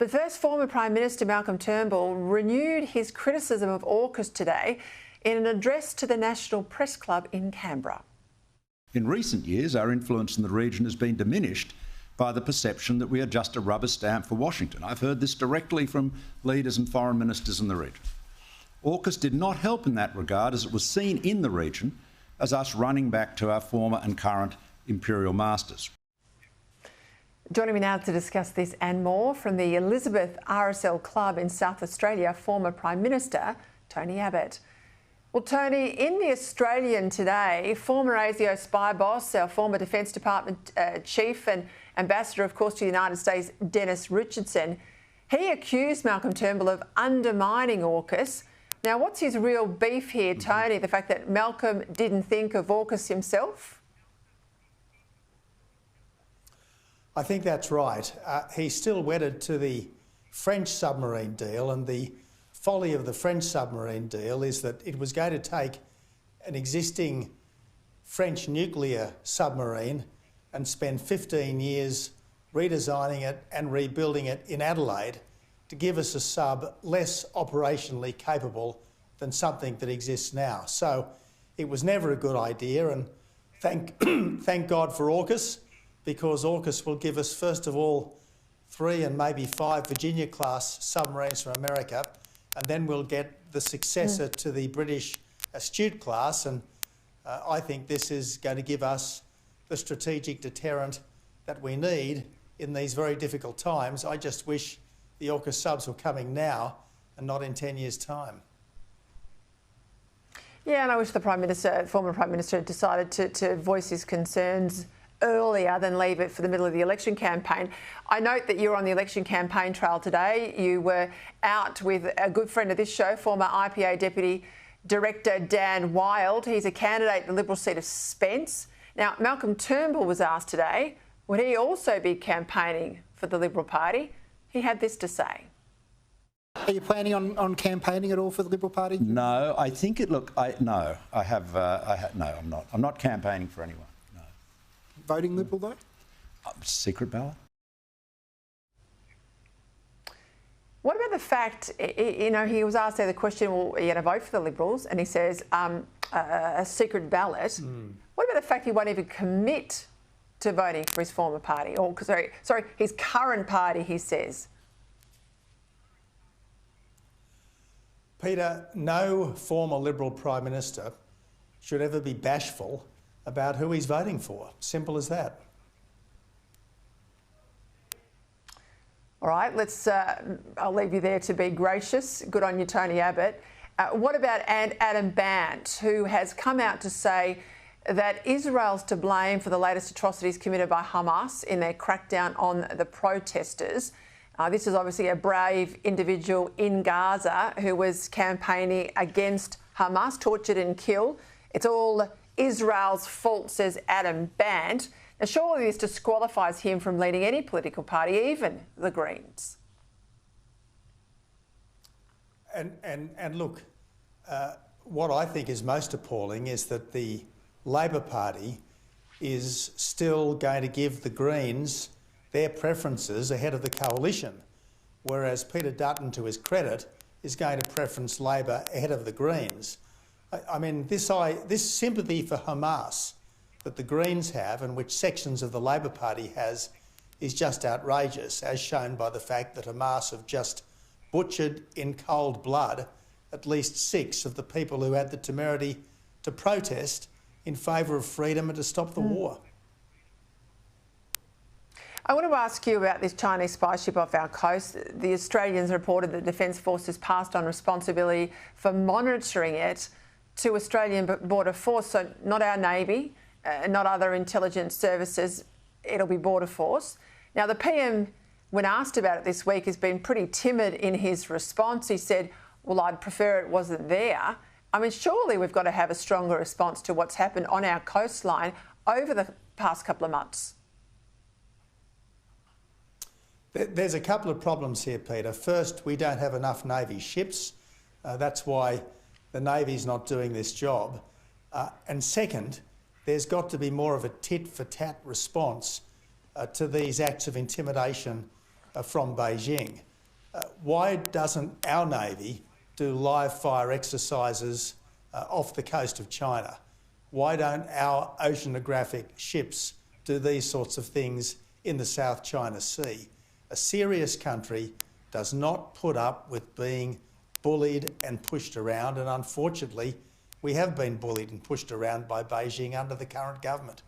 But first, former Prime Minister Malcolm Turnbull renewed his criticism of Aukus today in an address to the National Press Club in Canberra. In recent years, our influence in the region has been diminished by the perception that we are just a rubber stamp for Washington. I've heard this directly from leaders and foreign ministers in the region. Aukus did not help in that regard, as it was seen in the region as us running back to our former and current imperial masters. Joining me now to discuss this and more, from the Elizabeth RSL Club in South Australia, former Prime Minister Tony Abbott. Well, Tony, in The Australian today, former ASIO spy boss, our former Defence Department chief and ambassador, of course, to the United States, Dennis Richardson, he accused Malcolm Turnbull of undermining Aukus. Now, what's his real beef here, Tony? The fact that Malcolm didn't think of Aukus himself? I think that's right. He's still wedded to the French submarine deal, and the folly of the French submarine deal is that it was going to take an existing French nuclear submarine and spend 15 years redesigning it and rebuilding it in Adelaide to give us a sub less operationally capable than something that exists now. So it was never a good idea, and thank God for Aukus, because Aukus will give us, first of all, 3 and maybe 5 Virginia-class submarines from America, and then we'll get the successor to the British Astute class, and I think this is going to give us the strategic deterrent that we need in these very difficult times. I just wish the Aukus subs were coming now and not in 10 years' time. Yeah, and I wish the former Prime Minister had decided to voice his concerns earlier than leave it for the middle of the election campaign. I note that you're on the election campaign trail today. You were out with a good friend of this show, former IPA Deputy Director Dan Wild. He's a candidate in the Liberal seat of Spence. Now, Malcolm Turnbull was asked today, would he also be campaigning for the Liberal Party? He had this to say. Are you planning on campaigning at all for the Liberal Party? No, I think it. Look, no, I'm not. I'm not campaigning for anyone. No. Voting Liberal though? Secret ballot. What about the fact, you know, he was asked there the question, well, are you going to vote for the Liberals? And he says, a secret ballot. What about the fact he won't even commit to voting for his former party? Or, sorry, his current party, he says. Peter, no former Liberal Prime Minister should ever be bashful about who he's voting for. Simple as that. All right, I'll leave you there to be gracious. Good on you, Tony Abbott. What about Adam Bandt, who has come out to say that Israel's to blame for the latest atrocities committed by Hamas in their crackdown on the protesters? This is obviously a brave individual in Gaza who was campaigning against Hamas, tortured and killed. It's all Israel's fault, says Adam Bandt. Now, surely this disqualifies him from leading any political party, even the Greens. And look, what I think is most appalling is that the Labor Party is still going to give the Greens their preferences ahead of the coalition, whereas Peter Dutton, to his credit, is going to preference Labor ahead of the Greens. I mean, this sympathy for Hamas that the Greens have, and which sections of the Labor Party has, is just outrageous, as shown by the fact that Hamas have just butchered in cold blood at least 6 of the people who had the temerity to protest in favour of freedom and to stop the war. I want to ask you about this Chinese spy ship off our coast. The Australians reported that Defence Forces passed on responsibility for monitoring it to Australian Border Force, so not our Navy, not other intelligence services, it'll be Border Force. Now, the PM, when asked about it this week, has been pretty timid in his response. He said, well, I'd prefer it wasn't there. I mean, surely we've got to have a stronger response to what's happened on our coastline over the past couple of months. There's a couple of problems here, Peter. First, we don't have enough Navy ships. That's why the Navy's not doing this job. And second, there's got to be more of a tit-for-tat response to these acts of intimidation from Beijing. Why doesn't our Navy do live fire exercises off the coast of China? Why don't our oceanographic ships do these sorts of things in the South China Sea? A serious country does not put up with being bullied and pushed around, and unfortunately we have been bullied and pushed around by Beijing under the current government.